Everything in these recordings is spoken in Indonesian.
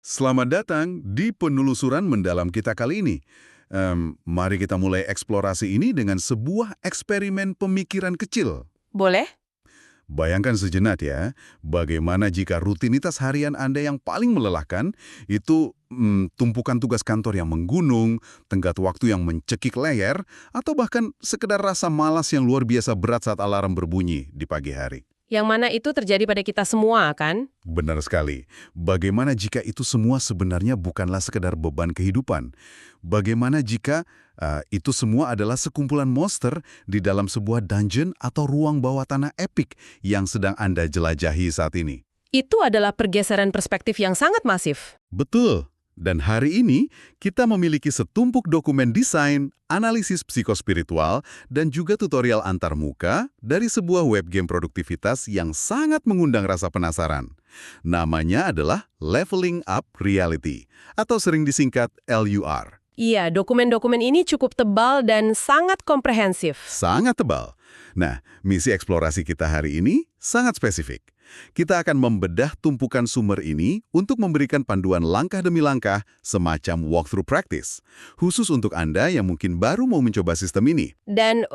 Selamat datang di penelusuran mendalam kita kali ini. Mari kita mulai eksplorasi ini dengan sebuah eksperimen pemikiran kecil. Boleh? Bayangkan sejenak ya, bagaimana jika rutinitas harian Anda yang paling melelahkan itu tumpukan tugas kantor yang menggunung, tenggat waktu yang mencekik leher, atau bahkan sekedar rasa malas yang luar biasa berat saat alarm berbunyi di pagi hari. Yang mana itu terjadi pada kita semua, kan? Benar sekali. Bagaimana jika itu semua sebenarnya bukanlah sekedar beban kehidupan? Bagaimana jika itu semua adalah sekumpulan monster di dalam sebuah dungeon atau ruang bawah tanah epik yang sedang Anda jelajahi saat ini? Itu adalah pergeseran perspektif yang sangat masif. Betul. Dan hari ini, kita memiliki setumpuk dokumen desain, analisis psikospiritual, dan juga tutorial antarmuka dari sebuah web game produktivitas yang sangat mengundang rasa penasaran. Namanya adalah Leveling Up Reality, atau sering disingkat LUR. Iya, dokumen-dokumen ini cukup tebal dan sangat komprehensif. Sangat tebal. Nah, misi eksplorasi kita hari ini sangat spesifik. Kita akan membedah tumpukan sumber ini untuk memberikan panduan langkah demi langkah semacam walkthrough practice, khusus untuk Anda yang mungkin baru mau mencoba sistem ini. Dan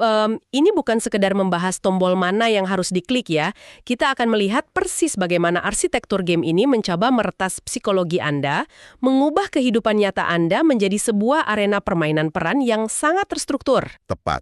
ini bukan sekedar membahas tombol mana yang harus diklik ya. Kita akan melihat persis bagaimana arsitektur game ini mencoba meretas psikologi Anda, mengubah kehidupan nyata Anda menjadi sebuah arena permainan peran yang sangat terstruktur. Tepat.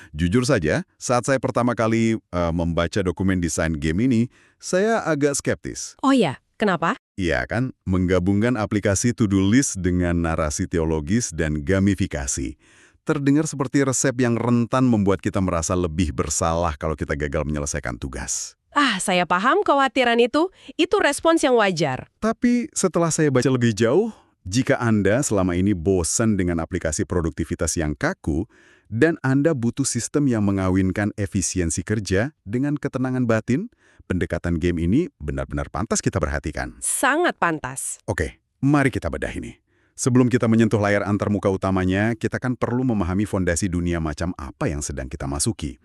Jujur saja, saat saya pertama kali membaca dokumen desain game ini, saya agak skeptis. Oh ya, kenapa? Iya kan, menggabungkan aplikasi to-do list dengan narasi teologis dan gamifikasi. Terdengar seperti resep yang rentan membuat kita merasa lebih bersalah kalau kita gagal menyelesaikan tugas. Saya paham kekhawatiran itu. Itu respons yang wajar. Tapi setelah saya baca lebih jauh, jika Anda selama ini bosan dengan aplikasi produktivitas yang kaku, dan Anda butuh sistem yang mengawinkan efisiensi kerja dengan ketenangan batin, pendekatan game ini benar-benar pantas kita perhatikan. Sangat pantas. Oke, mari kita bedah ini. Sebelum kita menyentuh layar antarmuka utamanya, kita kan perlu memahami fondasi dunia macam apa yang sedang kita masuki.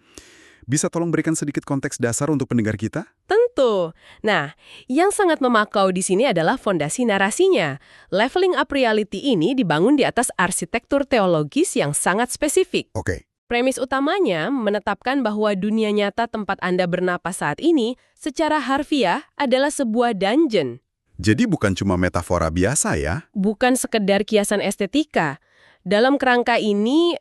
Bisa tolong berikan sedikit konteks dasar untuk pendengar kita? Tentu. Nah, yang sangat memakau di sini adalah fondasi narasinya. Leveling Up Reality ini dibangun di atas arsitektur teologis yang sangat spesifik. Oke. Premis utamanya menetapkan bahwa dunia nyata tempat Anda bernapas saat ini secara harfiah adalah sebuah dungeon. Jadi bukan cuma metafora biasa ya? Bukan sekedar kiasan estetika. Dalam kerangka ini,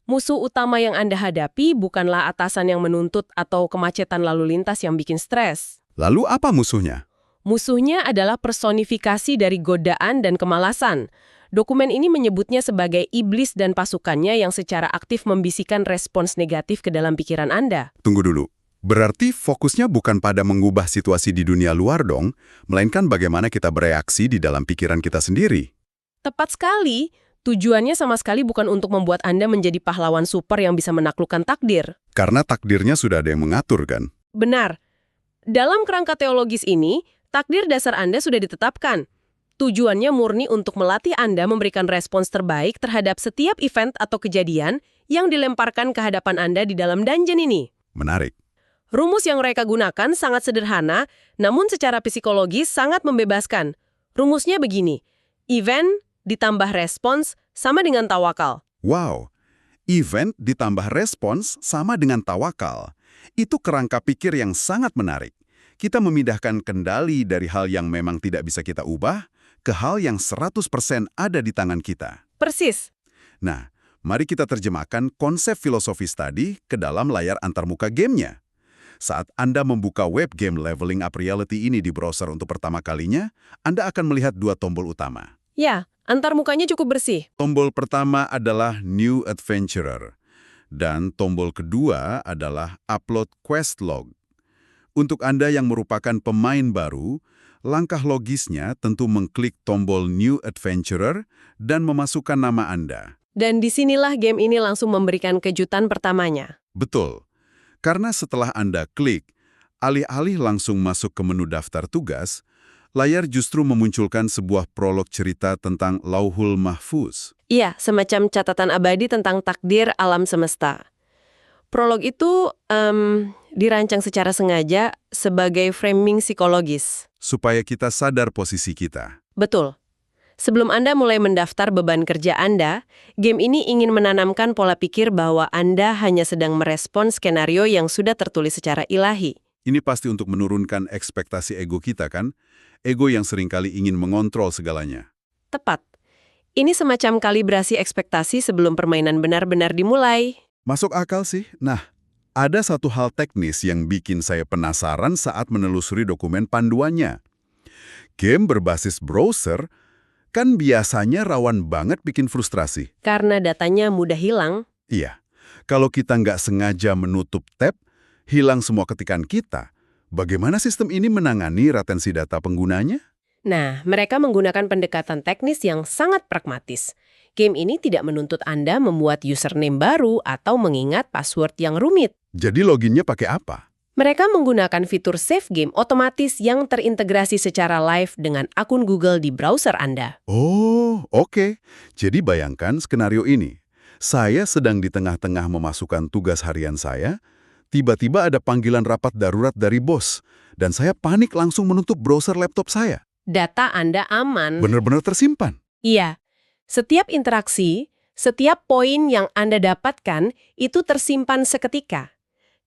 musuh utama yang Anda hadapi bukanlah atasan yang menuntut atau kemacetan lalu lintas yang bikin stres. Lalu apa musuhnya? Musuhnya adalah personifikasi dari godaan dan kemalasan. Dokumen ini menyebutnya sebagai iblis dan pasukannya yang secara aktif membisikkan respons negatif ke dalam pikiran Anda. Tunggu dulu. Berarti fokusnya bukan pada mengubah situasi di dunia luar dong, melainkan bagaimana kita bereaksi di dalam pikiran kita sendiri. Tepat sekali. Tujuannya sama sekali bukan untuk membuat Anda menjadi pahlawan super yang bisa menaklukkan takdir. Karena takdirnya sudah ada yang mengatur kan? Benar. Dalam kerangka teologis ini, takdir dasar Anda sudah ditetapkan. Tujuannya murni untuk melatih Anda memberikan respons terbaik terhadap setiap event atau kejadian yang dilemparkan ke hadapan Anda di dalam dungeon ini. Menarik. Rumus yang mereka gunakan sangat sederhana, namun secara psikologis sangat membebaskan. Rumusnya begini, event ditambah respons sama dengan tawakal. Wow, event ditambah respons sama dengan tawakal. Itu kerangka pikir yang sangat menarik. Kita memindahkan kendali dari hal yang memang tidak bisa kita ubah ke hal yang 100% ada di tangan kita. Persis. Nah, mari kita terjemahkan konsep filosofis tadi ke dalam layar antarmuka gamenya. Saat Anda membuka web game Leveling Up Reality ini di browser untuk pertama kalinya, Anda akan melihat dua tombol utama. Ya, antarmukanya cukup bersih. Tombol pertama adalah New Adventurer, dan tombol kedua adalah Upload Quest Log. Untuk Anda yang merupakan pemain baru, langkah logisnya tentu mengklik tombol New Adventurer dan memasukkan nama Anda. Dan disinilah game ini langsung memberikan kejutan pertamanya. Betul. Karena setelah Anda klik, alih-alih langsung masuk ke menu daftar tugas, layar justru memunculkan sebuah prolog cerita tentang Lauhul Mahfuz. Iya, semacam catatan abadi tentang takdir alam semesta. Prolog itu dirancang secara sengaja sebagai framing psikologis. Supaya kita sadar posisi kita. Betul. Sebelum Anda mulai mendaftar beban kerja Anda, game ini ingin menanamkan pola pikir bahwa Anda hanya sedang merespon skenario yang sudah tertulis secara ilahi. Ini pasti untuk menurunkan ekspektasi ego kita kan? Ego yang seringkali ingin mengontrol segalanya. Tepat. Ini semacam kalibrasi ekspektasi sebelum permainan benar-benar dimulai. Masuk akal sih. Nah, ada satu hal teknis yang bikin saya penasaran saat menelusuri dokumen panduannya. Game berbasis browser kan biasanya rawan banget bikin frustrasi. Karena datanya mudah hilang. Iya, kalau kita nggak sengaja menutup tab, hilang semua ketikan kita. Bagaimana sistem ini menangani retensi data penggunanya? Nah, mereka menggunakan pendekatan teknis yang sangat pragmatis. Game ini tidak menuntut Anda membuat username baru atau mengingat password yang rumit. Jadi loginnya pakai apa? Mereka menggunakan fitur save game otomatis yang terintegrasi secara live dengan akun Google di browser Anda. Oh, oke. Jadi bayangkan skenario ini. Saya sedang di tengah-tengah memasukkan tugas harian saya, tiba-tiba ada panggilan rapat darurat dari bos, dan saya panik langsung menutup browser laptop saya. Data Anda aman. Benar-benar tersimpan. Iya. Setiap interaksi, setiap poin yang Anda dapatkan itu tersimpan seketika.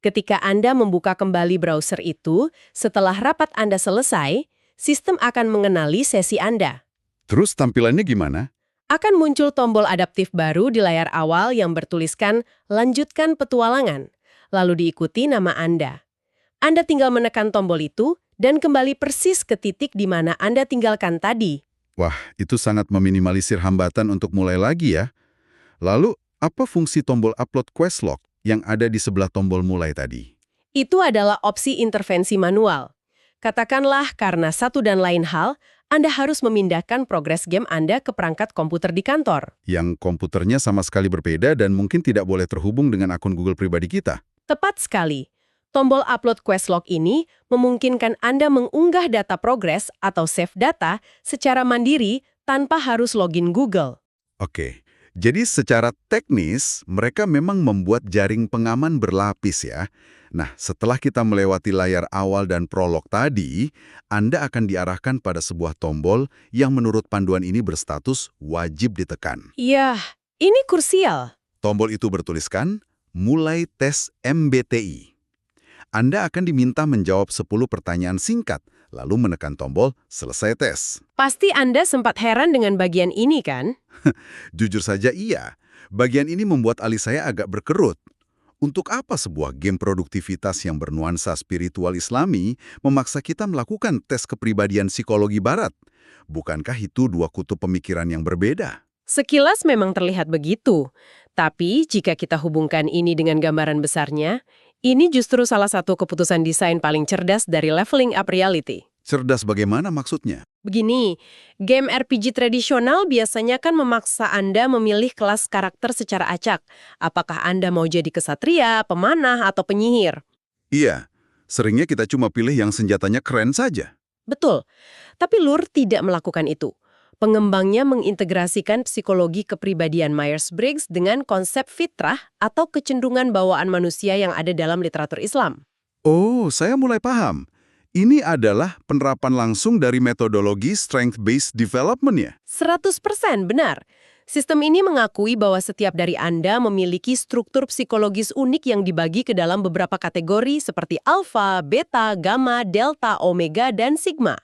Ketika Anda membuka kembali browser itu, setelah rapat Anda selesai, sistem akan mengenali sesi Anda. Terus tampilannya gimana? Akan muncul tombol adaptif baru di layar awal yang bertuliskan "Lanjutkan petualangan", lalu diikuti nama Anda. Anda tinggal menekan tombol itu dan kembali persis ke titik di mana Anda tinggalkan tadi. Wah, itu sangat meminimalisir hambatan untuk mulai lagi ya. Lalu, apa fungsi tombol upload quest log yang ada di sebelah tombol mulai tadi? Itu adalah opsi intervensi manual. Katakanlah karena satu dan lain hal, Anda harus memindahkan progres game Anda ke perangkat komputer di kantor. Yang komputernya sama sekali berbeda dan mungkin tidak boleh terhubung dengan akun Google pribadi kita. Tepat sekali. Tombol upload quest log ini memungkinkan Anda mengunggah data progres atau save data secara mandiri tanpa harus login Google. Oke, jadi secara teknis mereka memang membuat jaring pengaman berlapis ya. Nah, setelah kita melewati layar awal dan prolog tadi, Anda akan diarahkan pada sebuah tombol yang menurut panduan ini berstatus wajib ditekan. Iya, ini krusial. Tombol itu bertuliskan, mulai tes MBTI. Anda akan diminta menjawab 10 pertanyaan singkat, lalu menekan tombol selesai tes. Pasti Anda sempat heran dengan bagian ini kan? Jujur saja iya, bagian ini membuat alis saya agak berkerut. Untuk apa sebuah game produktivitas yang bernuansa spiritual Islami memaksa kita melakukan tes kepribadian psikologi barat? Bukankah itu dua kutub pemikiran yang berbeda? Sekilas memang terlihat begitu. Tapi jika kita hubungkan ini dengan gambaran besarnya, ini justru salah satu keputusan desain paling cerdas dari Leveling Up Reality. Cerdas bagaimana maksudnya? Begini, game RPG tradisional biasanya kan memaksa Anda memilih kelas karakter secara acak. Apakah Anda mau jadi kesatria, pemanah, atau penyihir? Iya, seringnya kita cuma pilih yang senjatanya keren saja. Betul, tapi Lur tidak melakukan itu. Pengembangnya mengintegrasikan psikologi kepribadian Myers-Briggs dengan konsep fitrah atau kecenderungan bawaan manusia yang ada dalam literatur Islam. Oh, saya mulai paham. Ini adalah penerapan langsung dari metodologi strength-based development ya? 100% benar. Sistem ini mengakui bahwa setiap dari Anda memiliki struktur psikologis unik yang dibagi ke dalam beberapa kategori seperti alfa, beta, gamma, delta, omega, dan sigma.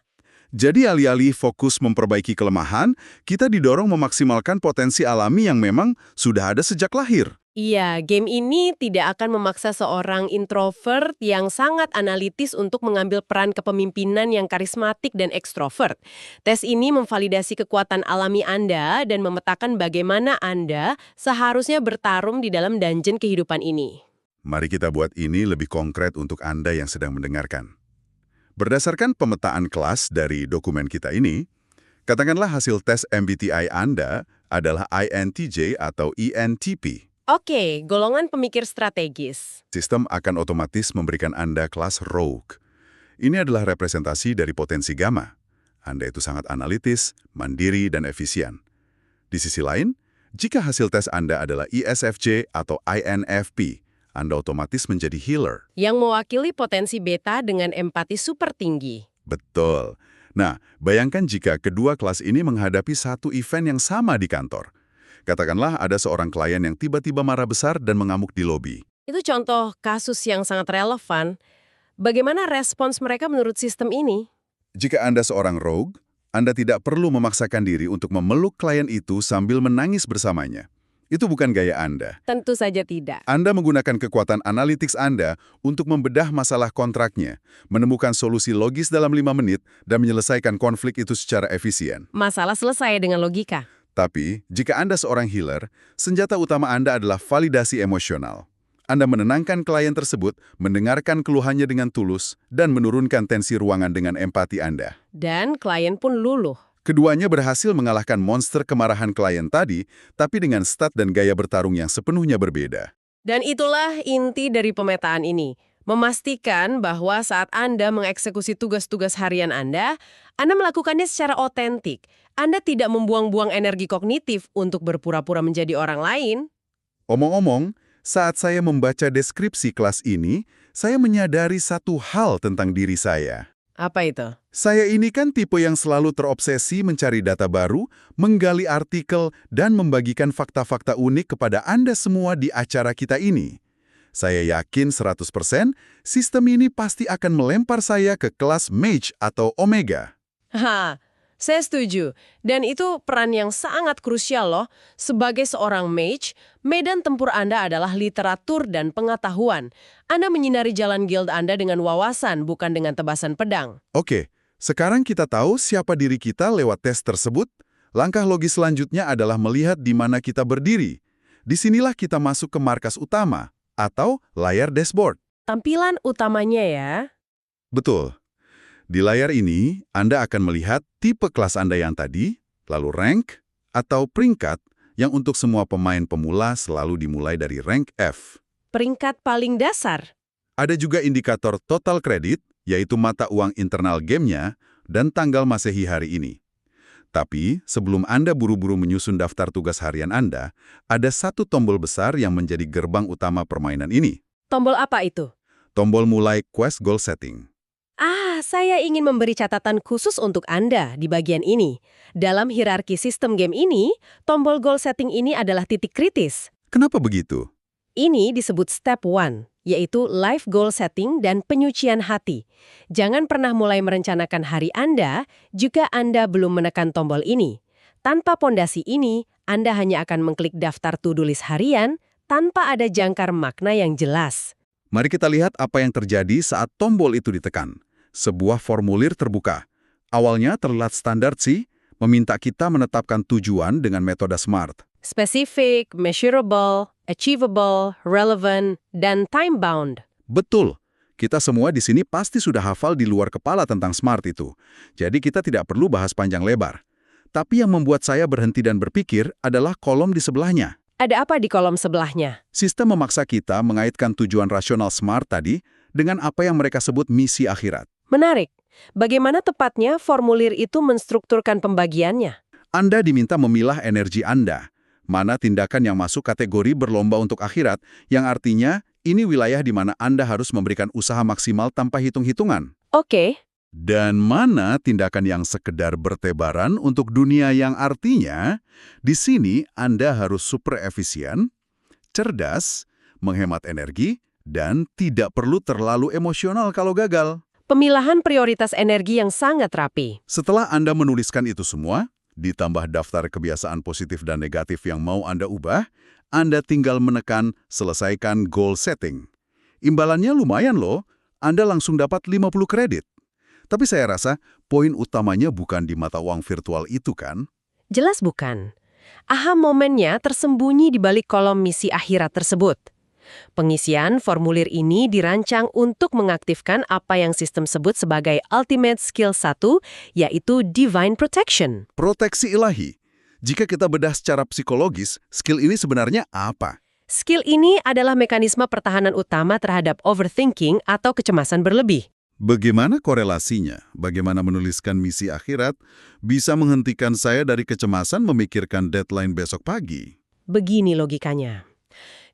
Jadi alih-alih fokus memperbaiki kelemahan, kita didorong memaksimalkan potensi alami yang memang sudah ada sejak lahir. Iya, game ini tidak akan memaksa seorang introvert yang sangat analitis untuk mengambil peran kepemimpinan yang karismatik dan ekstrovert. Tes ini memvalidasi kekuatan alami Anda dan memetakan bagaimana Anda seharusnya bertarung di dalam dungeon kehidupan ini. Mari kita buat ini lebih konkret untuk Anda yang sedang mendengarkan. Berdasarkan pemetaan kelas dari dokumen kita ini, katakanlah hasil tes MBTI Anda adalah INTJ atau ENTP. Oke, golongan pemikir strategis. Sistem akan otomatis memberikan Anda kelas Rogue. Ini adalah representasi dari potensi gamma. Anda itu sangat analitis, mandiri, dan efisien. Di sisi lain, jika hasil tes Anda adalah ISFJ atau INFP, Anda otomatis menjadi healer. Yang mewakili potensi beta dengan empati super tinggi. Betul. Nah, bayangkan jika kedua kelas ini menghadapi satu event yang sama di kantor. Katakanlah ada seorang klien yang tiba-tiba marah besar dan mengamuk di lobi. Itu contoh kasus yang sangat relevan. Bagaimana respons mereka menurut sistem ini? Jika Anda seorang rogue, Anda tidak perlu memaksakan diri untuk memeluk klien itu sambil menangis bersamanya. Itu bukan gaya Anda. Tentu saja tidak. Anda menggunakan kekuatan analytics Anda untuk membedah masalah kontraknya, menemukan solusi logis dalam 5 menit, dan menyelesaikan konflik itu secara efisien. Masalah selesai dengan logika. Tapi, jika Anda seorang healer, senjata utama Anda adalah validasi emosional. Anda menenangkan klien tersebut, mendengarkan keluhannya dengan tulus, dan menurunkan tensi ruangan dengan empati Anda. Dan klien pun luluh. Keduanya berhasil mengalahkan monster kemarahan klien tadi, tapi dengan stat dan gaya bertarung yang sepenuhnya berbeda. Dan itulah inti dari pemetaan ini. Memastikan bahwa saat Anda mengeksekusi tugas-tugas harian Anda melakukannya secara otentik. Anda tidak membuang-buang energi kognitif untuk berpura-pura menjadi orang lain. Omong-omong, saat saya membaca deskripsi kelas ini, saya menyadari satu hal tentang diri saya. Apa itu? Saya ini kan tipe yang selalu terobsesi mencari data baru, menggali artikel, dan membagikan fakta-fakta unik kepada Anda semua di acara kita ini. Saya yakin 100% sistem ini pasti akan melempar saya ke kelas Mage atau Omega. Saya setuju. Dan itu peran yang sangat krusial loh. Sebagai seorang mage, medan tempur Anda adalah literatur dan pengetahuan. Anda menyinari jalan guild Anda dengan wawasan, bukan dengan tebasan pedang. Oke, sekarang kita tahu siapa diri kita lewat tes tersebut. Langkah logis selanjutnya adalah melihat di mana kita berdiri. Disinilah kita masuk ke markas utama, atau layar dashboard. Tampilan utamanya ya. Betul. Di layar ini, Anda akan melihat tipe kelas Anda yang tadi, lalu rank, atau peringkat, yang untuk semua pemain pemula selalu dimulai dari rank F. Peringkat paling dasar. Ada juga indikator total kredit, yaitu mata uang internal gamenya, dan tanggal Masehi hari ini. Tapi, sebelum Anda buru-buru menyusun daftar tugas harian Anda, ada satu tombol besar yang menjadi gerbang utama permainan ini. Tombol apa itu? Tombol mulai quest goal setting. Saya ingin memberi catatan khusus untuk Anda di bagian ini. Dalam hierarki sistem game ini, tombol goal setting ini adalah titik kritis. Kenapa begitu? Ini disebut step 1, yaitu life goal setting dan penyucian hati. Jangan pernah mulai merencanakan hari Anda jika Anda belum menekan tombol ini. Tanpa pondasi ini, Anda hanya akan mengklik daftar to-do list harian tanpa ada jangkar makna yang jelas. Mari kita lihat apa yang terjadi saat tombol itu ditekan. Sebuah formulir terbuka. Awalnya terlihat standar sih, meminta kita menetapkan tujuan dengan metode SMART. Specific, measurable, achievable, relevant, dan time-bound. Betul. Kita semua di sini pasti sudah hafal di luar kepala tentang SMART itu. Jadi kita tidak perlu bahas panjang lebar. Tapi yang membuat saya berhenti dan berpikir adalah kolom di sebelahnya. Ada apa di kolom sebelahnya? Sistem memaksa kita mengaitkan tujuan rasional SMART tadi dengan apa yang mereka sebut misi akhirat. Menarik. Bagaimana tepatnya formulir itu menstrukturkan pembagiannya? Anda diminta memilah energi Anda. Mana tindakan yang masuk kategori berlomba untuk akhirat, yang artinya ini wilayah di mana Anda harus memberikan usaha maksimal tanpa hitung-hitungan. Oke. Dan mana tindakan yang sekedar bertebaran untuk dunia yang artinya, di sini Anda harus super efisien, cerdas, menghemat energi, dan tidak perlu terlalu emosional kalau gagal. Pemilahan prioritas energi yang sangat rapi. Setelah Anda menuliskan itu semua, ditambah daftar kebiasaan positif dan negatif yang mau Anda ubah, Anda tinggal menekan selesaikan goal setting. Imbalannya lumayan loh, Anda langsung dapat 50 kredit. Tapi saya rasa poin utamanya bukan di mata uang virtual itu kan? Jelas bukan. Aha momennya tersembunyi di balik kolom misi akhirat tersebut. Pengisian formulir ini dirancang untuk mengaktifkan apa yang sistem sebut sebagai Ultimate Skill 1, yaitu Divine Protection. Proteksi ilahi. Jika kita bedah secara psikologis, skill ini sebenarnya apa? Skill ini adalah mekanisme pertahanan utama terhadap overthinking atau kecemasan berlebih. Bagaimana korelasinya? Bagaimana menuliskan misi akhirat bisa menghentikan saya dari kecemasan memikirkan deadline besok pagi? Begini logikanya.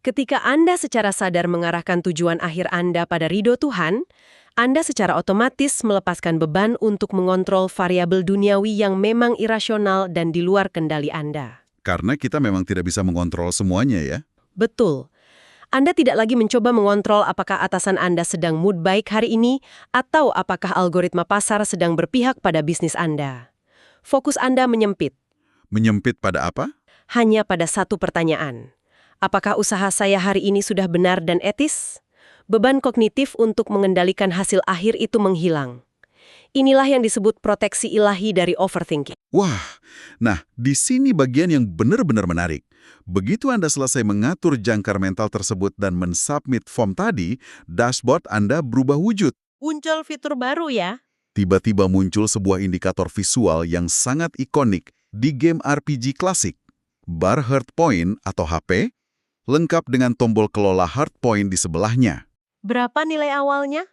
Ketika Anda secara sadar mengarahkan tujuan akhir Anda pada ridho Tuhan, Anda secara otomatis melepaskan beban untuk mengontrol variabel duniawi yang memang irasional dan di luar kendali Anda. Karena kita memang tidak bisa mengontrol semuanya ya. Betul. Anda tidak lagi mencoba mengontrol apakah atasan Anda sedang mood baik hari ini atau apakah algoritma pasar sedang berpihak pada bisnis Anda. Fokus Anda menyempit, Menyempit pada apa? hanya pada satu pertanyaan. Apakah usaha saya hari ini sudah benar dan etis? Beban kognitif untuk mengendalikan hasil akhir itu menghilang. Inilah yang disebut proteksi ilahi dari overthinking. Wah, nah di sini bagian yang benar-benar menarik. Begitu Anda selesai mengatur jangkar mental tersebut dan mensubmit form tadi, dashboard Anda berubah wujud. Muncul fitur baru ya? Tiba-tiba muncul sebuah indikator visual yang sangat ikonik di game RPG klasik. Bar Heart Point atau HP, lengkap dengan tombol kelola Heart Point di sebelahnya. Berapa nilai awalnya?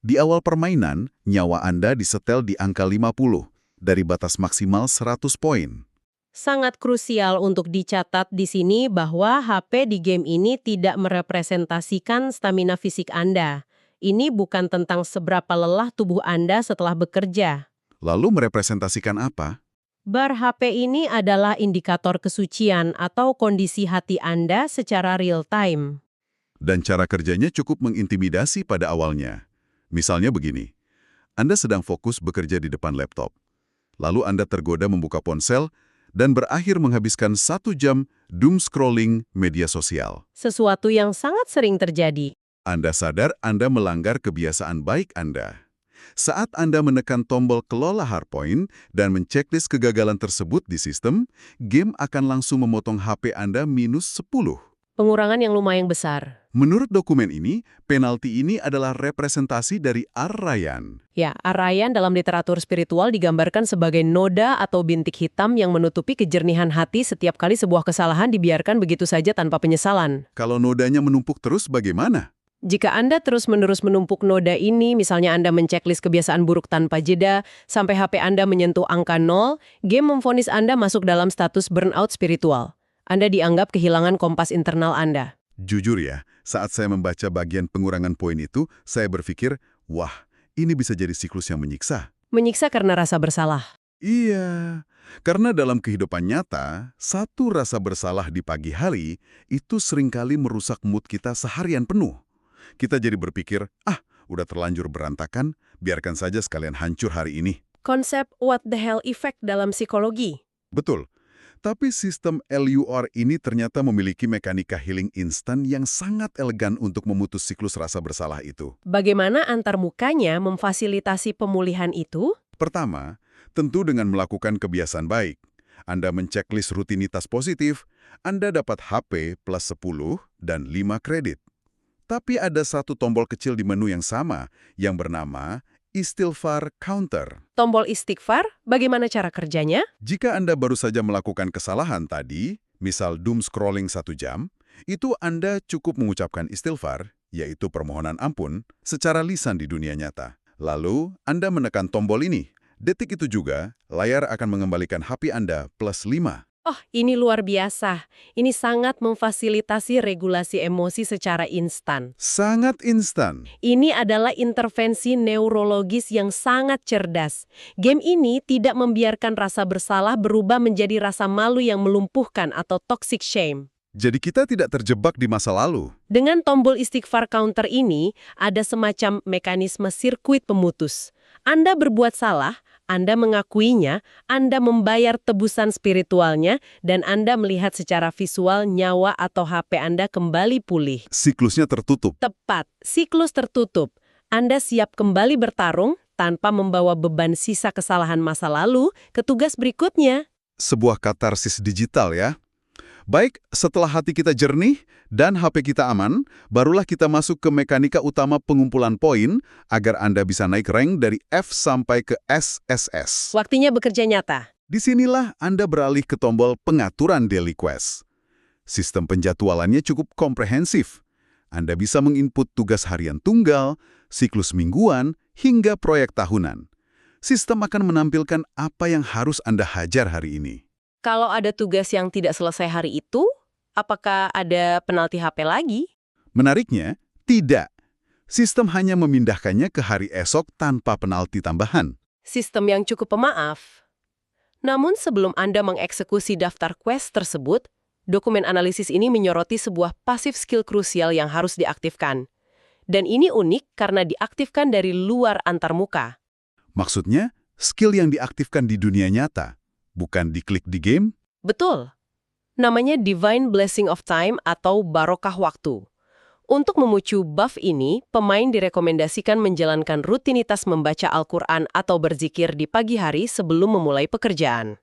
Di awal permainan, nyawa Anda disetel di angka 50, dari batas maksimal 100 poin. Sangat krusial untuk dicatat di sini bahwa HP di game ini tidak merepresentasikan stamina fisik Anda. Ini bukan tentang seberapa lelah tubuh Anda setelah bekerja. Lalu merepresentasikan apa? Bar HP ini adalah indikator kesucian atau kondisi hati Anda secara real time. Dan cara kerjanya cukup mengintimidasi pada awalnya. Misalnya begini, Anda sedang fokus bekerja di depan laptop. Lalu Anda tergoda membuka ponsel dan berakhir menghabiskan 1 jam doom scrolling media sosial. Sesuatu yang sangat sering terjadi. Anda sadar Anda melanggar kebiasaan baik Anda. Saat Anda menekan tombol kelola hardpoint dan menceklis kegagalan tersebut di sistem, game akan langsung memotong HP Anda minus 10. Pengurangan yang lumayan besar. Menurut dokumen ini, penalti ini adalah representasi dari Ar-Rayyan. Ya, Ar-Rayyan dalam literatur spiritual digambarkan sebagai noda atau bintik hitam yang menutupi kejernihan hati setiap kali sebuah kesalahan dibiarkan begitu saja tanpa penyesalan. Kalau nodanya menumpuk terus bagaimana? Jika Anda terus-menerus menumpuk noda ini, misalnya Anda menceklis kebiasaan buruk tanpa jeda, sampai HP Anda menyentuh angka 0, game memvonis Anda masuk dalam status burnout spiritual. Anda dianggap kehilangan kompas internal Anda. Jujur ya, saat saya membaca bagian pengurangan poin itu, saya berpikir, wah, ini bisa jadi siklus yang menyiksa. Menyiksa karena rasa bersalah. Iya, karena dalam kehidupan nyata, satu rasa bersalah di pagi hari itu seringkali merusak mood kita seharian penuh. Kita jadi berpikir, udah terlanjur berantakan, biarkan saja sekalian hancur hari ini. Konsep what the hell effect dalam psikologi. Betul. Tapi sistem LUR ini ternyata memiliki mekanika healing instan yang sangat elegan untuk memutus siklus rasa bersalah itu. Bagaimana antarmukanya memfasilitasi pemulihan itu? Pertama, tentu dengan melakukan kebiasaan baik. Anda menceklis rutinitas positif, Anda dapat HP plus 10 dan 5 kredit. Tapi ada satu tombol kecil di menu yang sama, yang bernama Istighfar Counter. Tombol istighfar, bagaimana cara kerjanya? Jika Anda baru saja melakukan kesalahan tadi, misal doom scrolling 1 jam, itu Anda cukup mengucapkan istighfar, yaitu permohonan ampun, secara lisan di dunia nyata. Lalu, Anda menekan tombol ini. Detik itu juga, layar akan mengembalikan HP Anda plus 5. Oh, ini luar biasa. Ini sangat memfasilitasi regulasi emosi secara instan. Sangat instan. Ini adalah intervensi neurologis yang sangat cerdas. Game ini tidak membiarkan rasa bersalah berubah menjadi rasa malu yang melumpuhkan atau toxic shame. Jadi kita tidak terjebak di masa lalu. Dengan tombol istighfar counter ini, ada semacam mekanisme sirkuit pemutus. Anda berbuat salah, Anda mengakuinya, Anda membayar tebusan spiritualnya, dan Anda melihat secara visual nyawa atau HP Anda kembali pulih. Siklusnya tertutup. Tepat, siklus tertutup. Anda siap kembali bertarung tanpa membawa beban sisa kesalahan masa lalu ke tugas berikutnya. Sebuah katarsis digital ya. Baik, setelah hati kita jernih dan HP kita aman, barulah kita masuk ke mekanika utama pengumpulan poin agar Anda bisa naik rank dari F sampai ke SSS. Waktunya bekerja nyata. Disinilah Anda beralih ke tombol pengaturan daily quest. Sistem penjadwalannya cukup komprehensif. Anda bisa menginput tugas harian tunggal, siklus mingguan, hingga proyek tahunan. Sistem akan menampilkan apa yang harus Anda hajar hari ini. Kalau ada tugas yang tidak selesai hari itu, apakah ada penalti HP lagi? Menariknya, tidak. Sistem hanya memindahkannya ke hari esok tanpa penalti tambahan. Sistem yang cukup pemaaf. Namun sebelum Anda mengeksekusi daftar quest tersebut, dokumen analisis ini menyoroti sebuah pasif skill krusial yang harus diaktifkan. Dan ini unik karena diaktifkan dari luar antarmuka. Maksudnya, skill yang diaktifkan di dunia nyata, bukan diklik di game? Betul. Namanya Divine Blessing of Time atau Barokah Waktu. Untuk memucu buff ini, pemain direkomendasikan menjalankan rutinitas membaca Al-Quran atau berzikir di pagi hari sebelum memulai pekerjaan.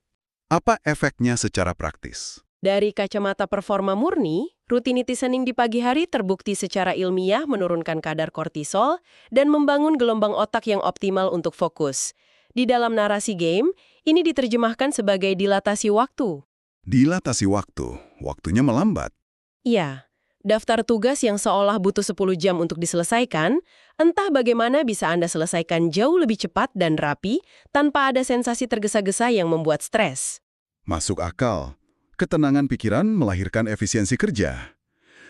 Apa efeknya secara praktis? Dari kacamata performa murni, rutinitasing di pagi hari terbukti secara ilmiah menurunkan kadar kortisol dan membangun gelombang otak yang optimal untuk fokus. Di dalam narasi game, ini diterjemahkan sebagai dilatasi waktu. Dilatasi waktu, waktunya melambat. Iya, daftar tugas yang seolah butuh 10 jam untuk diselesaikan, entah bagaimana bisa Anda selesaikan jauh lebih cepat dan rapi tanpa ada sensasi tergesa-gesa yang membuat stres. Masuk akal. Ketenangan pikiran melahirkan efisiensi kerja.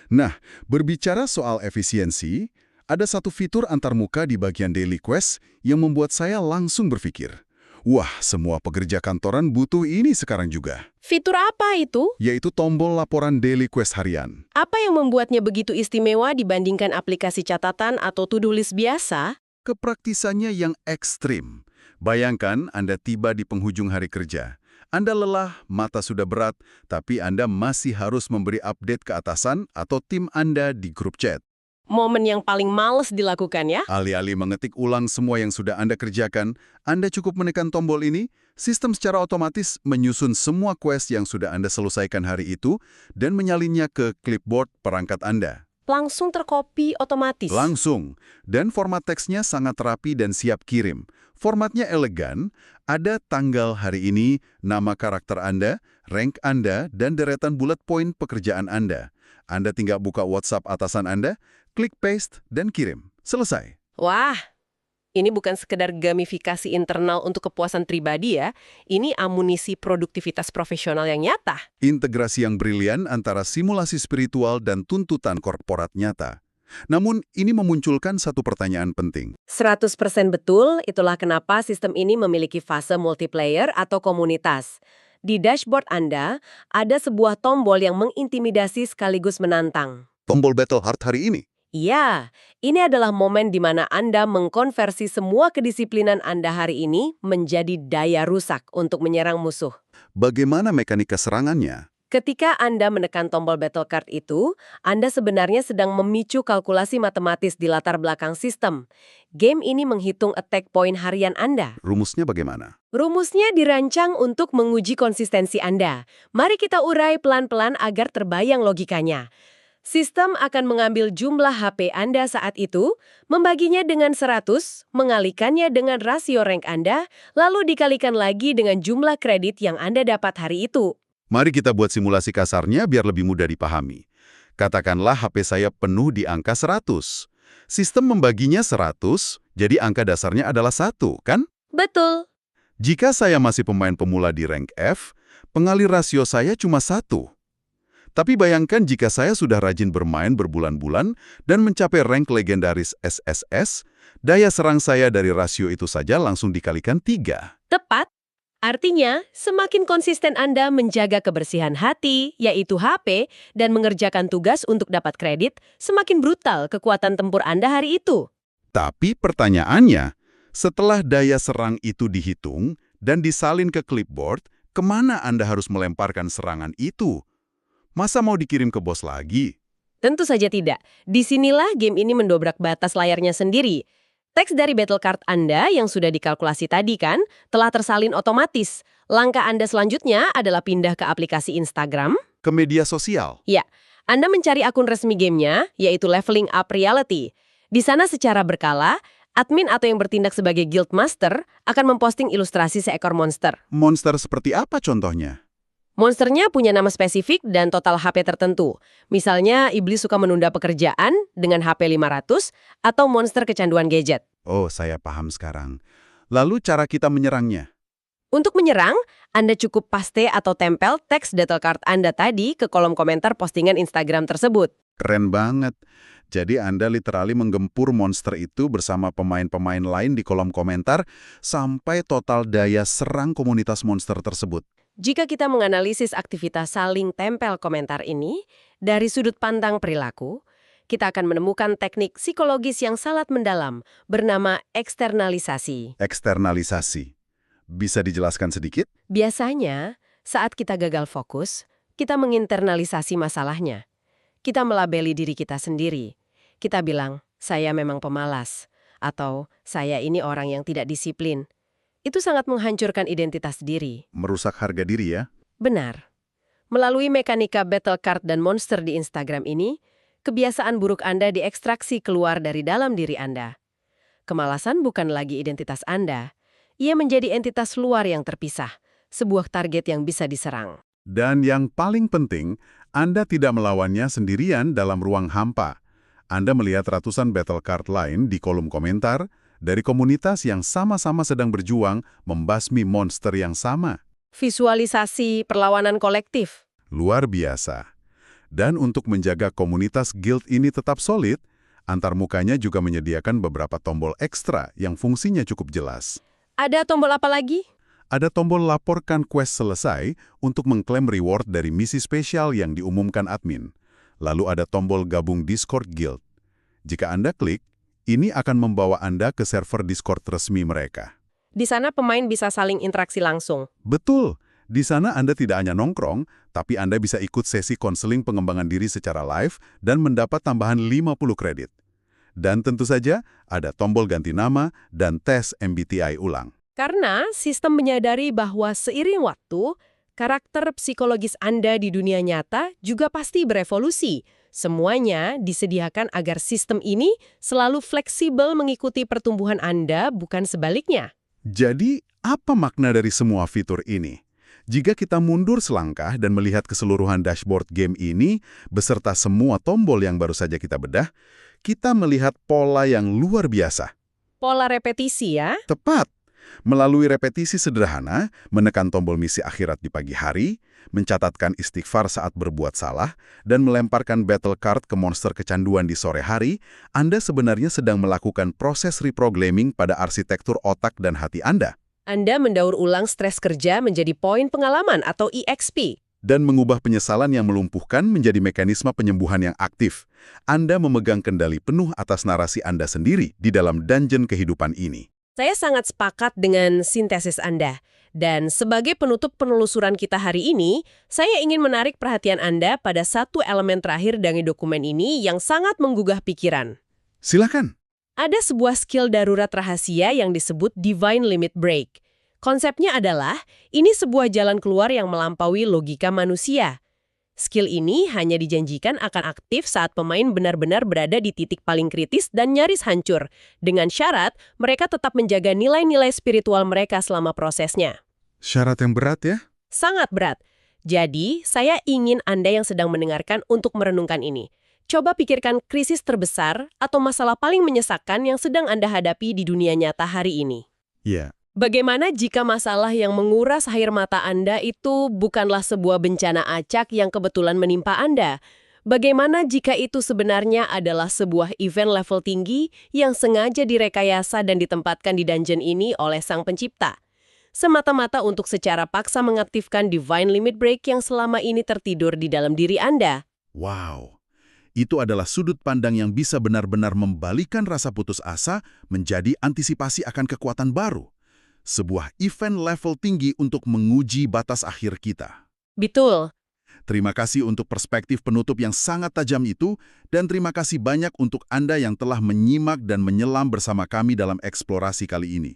Nah, berbicara soal efisiensi, ada satu fitur antarmuka di bagian Daily Quest yang membuat saya langsung berpikir, wah, semua pekerja kantoran butuh ini sekarang juga. Fitur apa itu? Yaitu tombol laporan Daily Quest harian. Apa yang membuatnya begitu istimewa dibandingkan aplikasi catatan atau to-do list biasa? Kepraktisannya yang ekstrim. Bayangkan Anda tiba di penghujung hari kerja. Anda lelah, mata sudah berat, tapi Anda masih harus memberi update ke atasan atau tim Anda di grup chat. Momen yang paling males dilakukan ya? Alih-alih mengetik ulang semua yang sudah Anda kerjakan, Anda cukup menekan tombol ini, sistem secara otomatis menyusun semua quest yang sudah Anda selesaikan hari itu dan menyalinnya ke clipboard perangkat Anda. Langsung terkopi otomatis. Langsung. Dan format teksnya sangat rapi dan siap kirim. Formatnya elegan, ada tanggal hari ini, nama karakter Anda, rank Anda, dan deretan bullet point pekerjaan Anda. Anda tinggal buka WhatsApp atasan Anda, klik paste, dan kirim. Selesai. Wah, ini bukan sekedar gamifikasi internal untuk kepuasan pribadi ya. Ini amunisi produktivitas profesional yang nyata. Integrasi yang brilian antara simulasi spiritual dan tuntutan korporat nyata. Namun, ini memunculkan satu pertanyaan penting. 100% betul, itulah kenapa sistem ini memiliki fase multiplayer atau komunitas. Di dashboard Anda, ada sebuah tombol yang mengintimidasi sekaligus menantang. Tombol Battle Heart hari ini. Iya, ini adalah momen di mana Anda mengkonversi semua kedisiplinan Anda hari ini menjadi daya rusak untuk menyerang musuh. Bagaimana mekanika serangannya? Ketika Anda menekan tombol battle card itu, Anda sebenarnya sedang memicu kalkulasi matematis di latar belakang sistem. Game ini menghitung attack point harian Anda. Rumusnya bagaimana? Rumusnya dirancang untuk menguji konsistensi Anda. Mari kita urai pelan-pelan agar terbayang logikanya. Sistem akan mengambil jumlah HP Anda saat itu, membaginya dengan 100, mengalikannya dengan rasio rank Anda, lalu dikalikan lagi dengan jumlah kredit yang Anda dapat hari itu. Mari kita buat simulasi kasarnya biar lebih mudah dipahami. Katakanlah HP saya penuh di angka 100. Sistem membaginya 100, jadi angka dasarnya adalah 1, kan? Betul. Jika saya masih pemain pemula di rank F, pengalir rasio saya cuma 1. Tapi bayangkan jika saya sudah rajin bermain berbulan-bulan dan mencapai rank legendaris SSS, daya serang saya dari rasio itu saja langsung dikalikan 3. Tepat. Artinya, semakin konsisten Anda menjaga kebersihan hati, yaitu HP, dan mengerjakan tugas untuk dapat kredit, semakin brutal kekuatan tempur Anda hari itu. Tapi pertanyaannya, setelah daya serang itu dihitung dan disalin ke clipboard, kemana Anda harus melemparkan serangan itu? Masa mau dikirim ke bos lagi? Tentu saja tidak. Disinilah game ini mendobrak batas layarnya sendiri. Teks dari battle card Anda yang sudah dikalkulasi tadi kan, telah tersalin otomatis. Langkah Anda selanjutnya adalah pindah ke aplikasi Instagram. Ke media sosial? Ya, Anda mencari akun resmi gamenya, yaitu Leveling Up Reality. Di sana secara berkala, admin atau yang bertindak sebagai guild master akan memposting ilustrasi seekor monster. Monster seperti apa contohnya? Monsternya punya nama spesifik dan total HP tertentu. Misalnya, iblis suka menunda pekerjaan dengan HP 500 atau monster kecanduan gadget. Oh, saya paham sekarang. Lalu cara kita menyerangnya? Untuk menyerang, Anda cukup paste atau tempel teks battle card Anda tadi ke kolom komentar postingan Instagram tersebut. Keren banget. Jadi Anda literally menggempur monster itu bersama pemain-pemain lain di kolom komentar sampai total daya serang komunitas monster tersebut. Jika kita menganalisis aktivitas saling tempel komentar ini, dari sudut pandang perilaku, kita akan menemukan teknik psikologis yang sangat mendalam, bernama eksternalisasi. Eksternalisasi. Bisa dijelaskan sedikit? Biasanya, saat kita gagal fokus, kita menginternalisasi masalahnya. Kita melabeli diri kita sendiri. Kita bilang, saya memang pemalas, atau saya ini orang yang tidak disiplin. Itu sangat menghancurkan identitas diri. Merusak harga diri ya? Benar. Melalui mekanika battle card dan monster di Instagram ini, kebiasaan buruk Anda diekstraksi keluar dari dalam diri Anda. Kemalasan bukan lagi identitas Anda. Ia menjadi entitas luar yang terpisah, sebuah target yang bisa diserang. Dan yang paling penting, Anda tidak melawannya sendirian dalam ruang hampa. Anda melihat ratusan battle card lain di kolom komentar dari komunitas yang sama-sama sedang berjuang membasmi monster yang sama. Visualisasi perlawanan kolektif. Luar biasa. Dan untuk menjaga komunitas guild ini tetap solid, antarmukanya juga menyediakan beberapa tombol ekstra yang fungsinya cukup jelas. Ada tombol apa lagi? Ada tombol laporkan quest selesai untuk mengklaim reward dari misi spesial yang diumumkan admin. Lalu ada tombol gabung Discord Guild. Jika Anda klik, ini akan membawa Anda ke server Discord resmi mereka. Di sana pemain bisa saling interaksi langsung. Betul, di sana Anda tidak hanya nongkrong, tapi Anda bisa ikut sesi konseling pengembangan diri secara live dan mendapat tambahan 50 kredit. Dan tentu saja, ada tombol ganti nama dan tes MBTI ulang. Karena sistem menyadari bahwa seiring waktu, karakter psikologis Anda di dunia nyata juga pasti berevolusi. Semuanya disediakan agar sistem ini selalu fleksibel mengikuti pertumbuhan Anda, bukan sebaliknya. Jadi, apa makna dari semua fitur ini? Jika kita mundur selangkah dan melihat keseluruhan dashboard game ini, beserta semua tombol yang baru saja kita bedah, kita melihat pola yang luar biasa. Pola repetisi ya? Tepat. Melalui repetisi sederhana, menekan tombol misi akhirat di pagi hari, mencatatkan istighfar saat berbuat salah, dan melemparkan battle card ke monster kecanduan di sore hari, Anda sebenarnya sedang melakukan proses reprogramming pada arsitektur otak dan hati Anda. Anda mendaur ulang stres kerja menjadi poin pengalaman atau EXP. Dan mengubah penyesalan yang melumpuhkan menjadi mekanisme penyembuhan yang aktif. Anda memegang kendali penuh atas narasi Anda sendiri di dalam dungeon kehidupan ini. Saya sangat sepakat dengan sintesis Anda. Dan sebagai penutup penelusuran kita hari ini, saya ingin menarik perhatian Anda pada satu elemen terakhir dari dokumen ini yang sangat menggugah pikiran. Silakan. Ada sebuah skill darurat rahasia yang disebut Divine Limit Break. Konsepnya adalah, ini sebuah jalan keluar yang melampaui logika manusia. Skill ini hanya dijanjikan akan aktif saat pemain benar-benar berada di titik paling kritis dan nyaris hancur. Dengan syarat, mereka tetap menjaga nilai-nilai spiritual mereka selama prosesnya. Syarat yang berat ya? Sangat berat. Jadi, saya ingin Anda yang sedang mendengarkan untuk merenungkan ini. Coba pikirkan krisis terbesar atau masalah paling menyesakan yang sedang Anda hadapi di dunia nyata hari ini. Iya. Bagaimana jika masalah yang menguras air mata Anda itu bukanlah sebuah bencana acak yang kebetulan menimpa Anda? Bagaimana jika itu sebenarnya adalah sebuah event level tinggi yang sengaja direkayasa dan ditempatkan di dungeon ini oleh sang pencipta? Semata-mata untuk secara paksa mengaktifkan Divine Limit Break yang selama ini tertidur di dalam diri Anda. Wow. Itu adalah sudut pandang yang bisa benar-benar membalikan rasa putus asa menjadi antisipasi akan kekuatan baru. Sebuah event level tinggi untuk menguji batas akhir kita. Betul. Terima kasih untuk perspektif penutup yang sangat tajam itu, dan terima kasih banyak untuk Anda yang telah menyimak dan menyelam bersama kami dalam eksplorasi kali ini.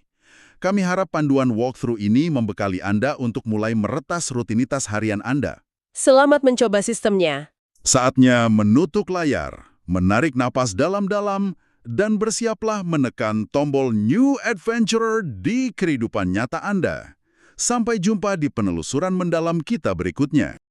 Kami harap panduan walkthrough ini membekali Anda untuk mulai meretas rutinitas harian Anda. Selamat mencoba sistemnya. Saatnya menutup layar, menarik napas dalam-dalam, dan bersiaplah menekan tombol New Adventurer di kehidupan nyata Anda. Sampai jumpa di penelusuran mendalam kita berikutnya.